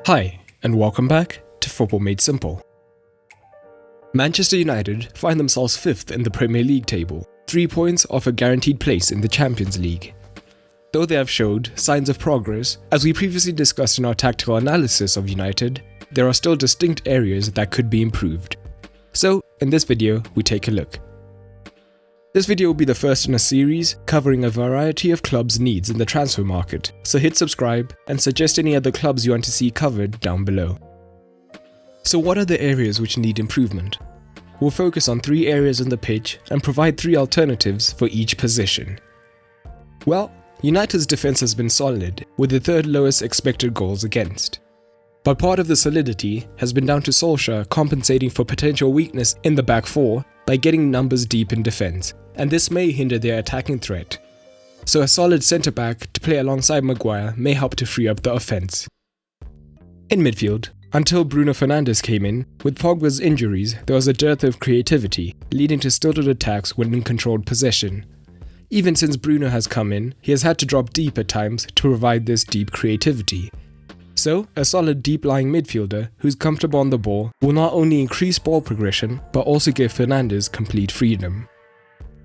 Hi, and welcome back to Football Made Simple. Manchester United find themselves 5th in the Premier League table, 3 points off a guaranteed place in the Champions League. Though they have showed signs of progress, as we previously discussed in our tactical analysis of United, there are still distinct areas that could be improved. So, in this video, we take a look. This video will be the first in a series covering a variety of clubs' needs in the transfer market, so hit subscribe and suggest any other clubs you want to see covered down below. So what are the areas which need improvement? We'll focus on 3 areas on the pitch and provide 3 alternatives for each position. Well, United's defense has been solid, with the 3rd lowest expected goals against. But part of the solidity has been down to Solskjaer compensating for potential weakness in the back 4 by getting numbers deep in defense, and this may hinder their attacking threat. So a solid centre-back to play alongside Maguire may help to free up the offence. In midfield, until Bruno Fernandes came in, with Pogba's injuries there was a dearth of creativity, leading to stilted attacks when in controlled possession. Even since Bruno has come in, he has had to drop deep at times to provide this deep creativity. So, a solid deep-lying midfielder who's comfortable on the ball will not only increase ball progression, but also give Fernandes complete freedom.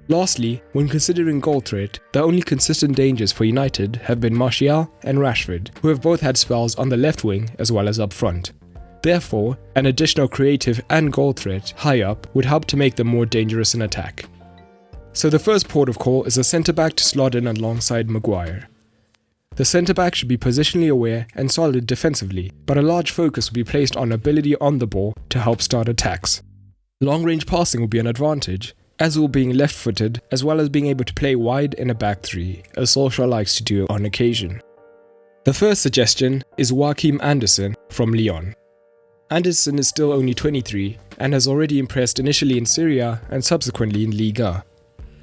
Lastly, when considering goal threat, the only consistent dangers for United have been Martial and Rashford, who have both had spells on the left wing as well as up front. Therefore, an additional creative and goal threat high up would help to make them more dangerous in attack. So the first port of call is a centre-back to slot in alongside Maguire. The centre-back should be positionally aware and solid defensively, but a large focus will be placed on ability on the ball to help start attacks. Long-range passing will be an advantage, as well being left-footed, as well as being able to play wide in a back 3, as Solskjaer likes to do on occasion. The first suggestion is Joachim Andersen from Lyon. Andersen is still only 23 and has already impressed initially in Serie A and subsequently in Liga.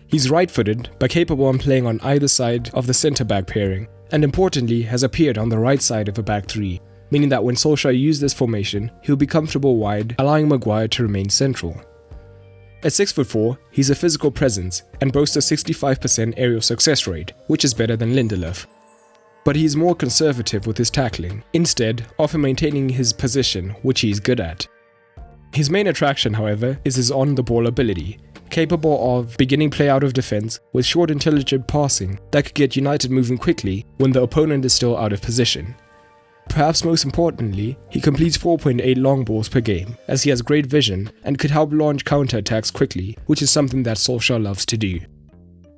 He's right-footed, but capable of playing on either side of the centre-back pairing, and importantly has appeared on the right side of a back 3, meaning that when Solskjaer uses this formation, he'll be comfortable wide, allowing Maguire to remain central. At 6'4", he's a physical presence and boasts a 65% aerial success rate, which is better than Lindelof. But he's more conservative with his tackling, instead often maintaining his position, which he's good at. His main attraction, however, is his on-the-ball ability, capable of beginning play out of defense with short intelligent passing that could get United moving quickly when the opponent is still out of position. Perhaps most importantly, he completes 4.8 long balls per game, as he has great vision and could help launch counter-attacks quickly, which is something that Solskjaer loves to do.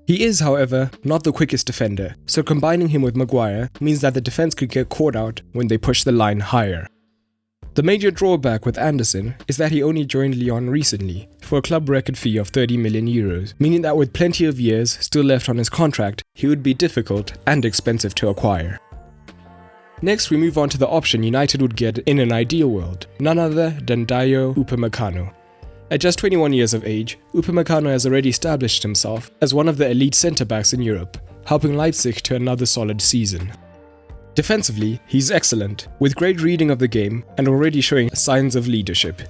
He is, however, not the quickest defender, so combining him with Maguire means that the defense could get caught out when they push the line higher. The major drawback with Andersen is that he only joined Lyon recently, for a club record fee of 30 million euros, meaning that with plenty of years still left on his contract, he would be difficult and expensive to acquire. Next, we move on to the option United would get in an ideal world, none other than Dayot Upamecano. At just 21 years of age, Upamecano has already established himself as one of the elite centre-backs in Europe, helping Leipzig to another solid season. Defensively, he's excellent, with great reading of the game and already showing signs of leadership.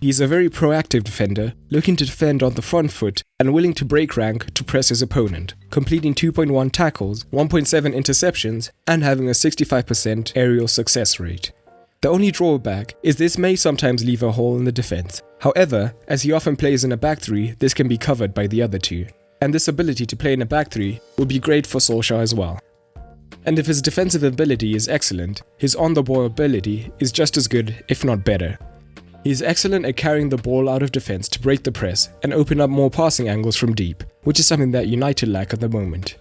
He's a very proactive defender, looking to defend on the front foot and willing to break rank to press his opponent, completing 2.1 tackles, 1.7 interceptions, and having a 65% aerial success rate. The only drawback is this may sometimes leave a hole in the defense. However, as he often plays in a back 3, this can be covered by the other 2. And this ability to play in a back 3 would be great for Solskjaer as well. And if his defensive ability is excellent, his on-the-ball ability is just as good, if not better. He is excellent at carrying the ball out of defense to break the press and open up more passing angles from deep, which is something that United lack at the moment.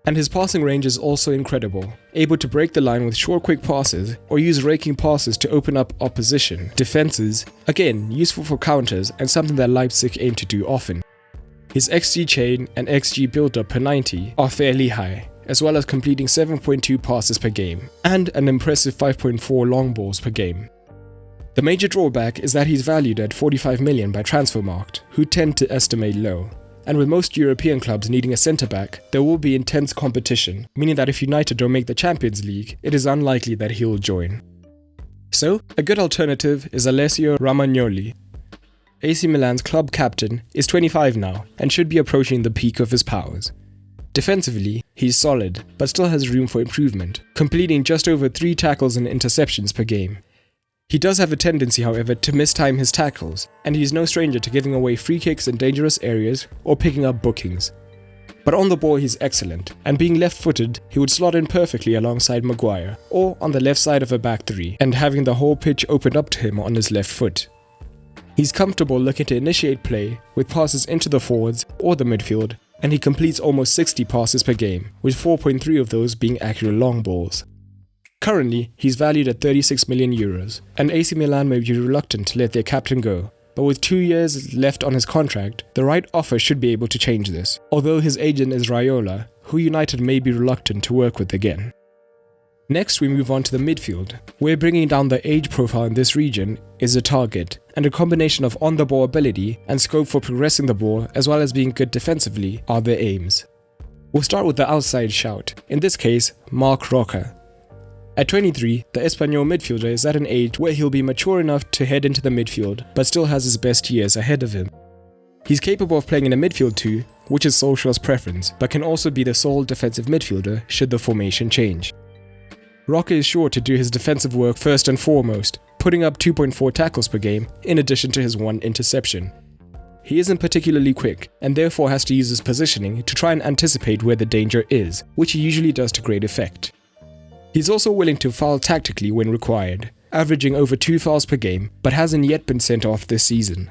And his passing range is also incredible, able to break the line with short quick passes or use raking passes to open up opposition defenses, again useful for counters and something that Leipzig aim to do often. His XG chain and XG build-up per 90 are fairly high, as well as completing 7.2 passes per game, and an impressive 5.4 long balls per game. The major drawback is that he's valued at 45 million by Transfermarkt, who tend to estimate low. And with most European clubs needing a centre-back, there will be intense competition, meaning that if United don't make the Champions League, it is unlikely that he will join. So, a good alternative is Alessio Romagnoli. AC Milan's club captain is 25 now, and should be approaching the peak of his powers. Defensively, he's solid, but still has room for improvement, completing just over 3 tackles and interceptions per game. He does have a tendency, however, to mistime his tackles, and he's no stranger to giving away free kicks in dangerous areas or picking up bookings. But on the ball he's excellent, and being left-footed, he would slot in perfectly alongside Maguire, or on the left side of a back three, and having the whole pitch opened up to him on his left foot. He's comfortable looking to initiate play with passes into the forwards or the midfield, and he completes almost 60 passes per game, with 4.3 of those being accurate long balls. Currently, he's valued at 36 million euros, and AC Milan may be reluctant to let their captain go, but with 2 years left on his contract, the right offer should be able to change this, although his agent is Raiola, who United may be reluctant to work with again. Next, we move on to the midfield, where bringing down the age profile in this region is a target, and a combination of on-the-ball ability and scope for progressing the ball as well as being good defensively are their aims. We'll start with the outside shout, in this case, Marc Roca. At 23, the Espanyol midfielder is at an age where he'll be mature enough to head into the midfield, but still has his best years ahead of him. He's capable of playing in a midfield too, which is Solskjaer's preference, but can also be the sole defensive midfielder should the formation change. Roca is sure to do his defensive work first and foremost, putting up 2.4 tackles per game in addition to his 1 interception. He isn't particularly quick, and therefore has to use his positioning to try and anticipate where the danger is, which he usually does to great effect. He's also willing to foul tactically when required, averaging over 2 fouls per game, but hasn't yet been sent off this season.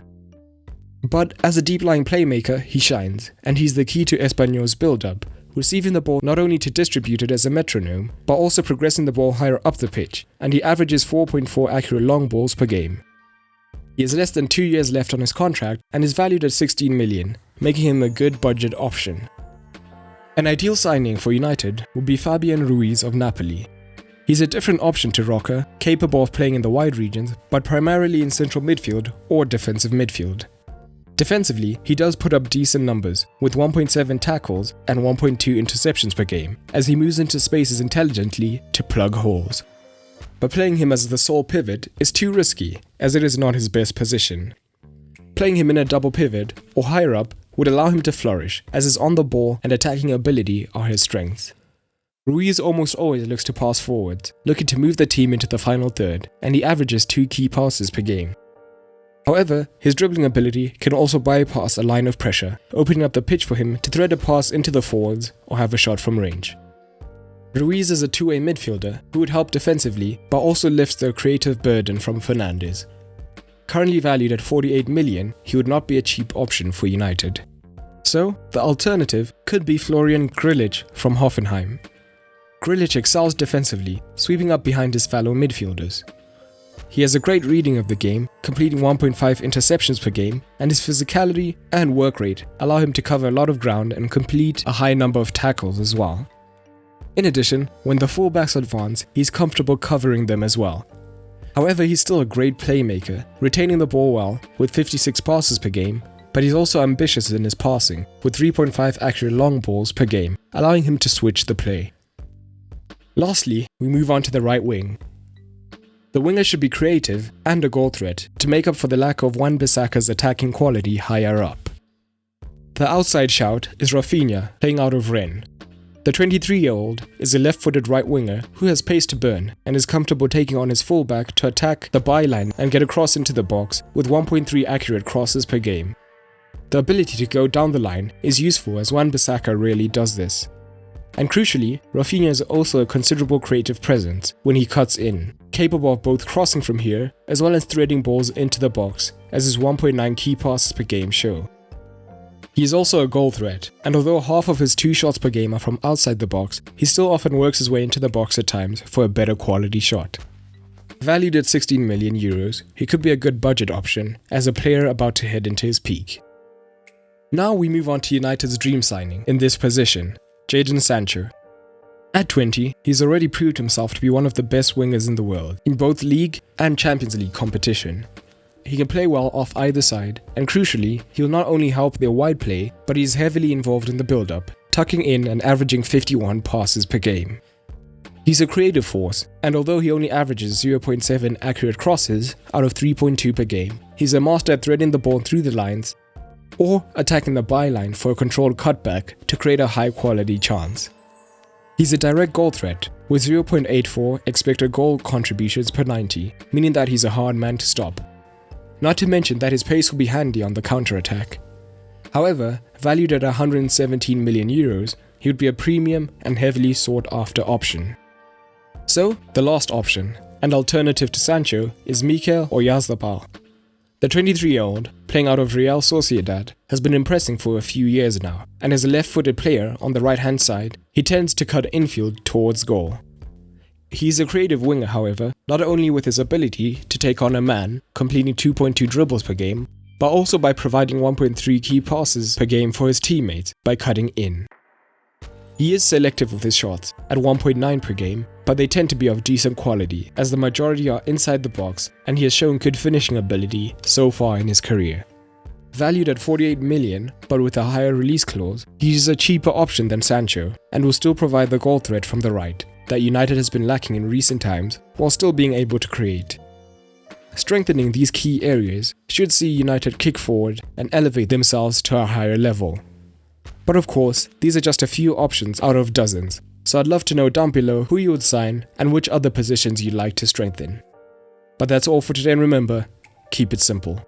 But as a deep-lying playmaker, he shines, and he's the key to Espanyol's build-up, receiving the ball not only to distribute it as a metronome, but also progressing the ball higher up the pitch, and he averages 4.4 accurate long balls per game. He has less than 2 years left on his contract and is valued at 16 million, making him a good budget option. An ideal signing for United would be Fabian Ruiz of Napoli. He's a different option to Roca, capable of playing in the wide regions, but primarily in central midfield or defensive midfield. Defensively, he does put up decent numbers, with 1.7 tackles and 1.2 interceptions per game, as he moves into spaces intelligently to plug holes. But playing him as the sole pivot is too risky, as it is not his best position. Playing him in a double pivot, or higher up, would allow him to flourish, as his on-the-ball and attacking ability are his strengths. Ruiz almost always looks to pass forward, looking to move the team into the final third, and he averages 2 key passes per game. However, his dribbling ability can also bypass a line of pressure, opening up the pitch for him to thread a pass into the forwards or have a shot from range. Ruiz is a two-way midfielder who would help defensively, but also lifts the creative burden from Fernandes. Currently valued at 48 million, he would not be a cheap option for United. So, the alternative could be Florian Grillitsch from Hoffenheim. Grillitsch excels defensively, sweeping up behind his fellow midfielders. He has a great reading of the game, completing 1.5 interceptions per game, and his physicality and work rate allow him to cover a lot of ground and complete a high number of tackles as well. In addition, when the fullbacks advance, he's comfortable covering them as well. However, he's still a great playmaker, retaining the ball well with 56 passes per game, but he's also ambitious in his passing, with 3.5 accurate long balls per game, allowing him to switch the play. Lastly, we move on to the right wing. The winger should be creative and a goal threat to make up for the lack of Wan-Bissaka's attacking quality higher up. The outside shout is Raphinha, playing out of Rennes. The 23-year-old is a left-footed right winger who has pace to burn and is comfortable taking on his fullback to attack the byline and get across into the box with 1.3 accurate crosses per game. The ability to go down the line is useful as Wan-Bissaka rarely does this. And crucially, Raphinha is also a considerable creative presence when he cuts in, capable of both crossing from here as well as threading balls into the box, as his 1.9 key passes per game show. He is also a goal threat, and although half of his 2 shots per game are from outside the box, he still often works his way into the box at times for a better quality shot. Valued at 16 million euros, he could be a good budget option as a player about to head into his peak. Now we move on to United's dream signing in this position, Jadon Sancho. At 20, he's already proved himself to be one of the best wingers in the world, in both League and Champions League competition. He can play well off either side, and crucially, he'll not only help their wide play, but he's heavily involved in the build-up, tucking in and averaging 51 passes per game. He's a creative force, and although he only averages 0.7 accurate crosses out of 3.2 per game, he's a master at threading the ball through the lines or attacking the byline for a controlled cutback to create a high quality chance. He's a direct goal threat with 0.84 expected goal contributions per 90, meaning that he's a hard man to stop. Not to mention that his pace will be handy on the counter-attack. However, valued at 117 million euros, he would be a premium and heavily sought after option. So, the last option, and alternative to Sancho, is Mikel Oyarzabal. The 23-year-old, playing out of Real Sociedad, has been impressing for a few years now, and as a left-footed player on the right-hand side, he tends to cut infield towards goal. He's a creative winger, however, not only with his ability to take on a man, completing 2.2 dribbles per game, but also by providing 1.3 key passes per game for his teammates by cutting in. He is selective with his shots, at 1.9 per game, but they tend to be of decent quality, as the majority are inside the box, and he has shown good finishing ability so far in his career. Valued at 48 million, but with a higher release clause, he is a cheaper option than Sancho, and will still provide the goal threat from the right, that United has been lacking in recent times, while still being able to create. Strengthening these key areas should see United kick forward and elevate themselves to a higher level. But of course, these are just a few options out of dozens, so I'd love to know down below who you would sign and which other positions you'd like to strengthen. But that's all for today, and remember, keep it simple.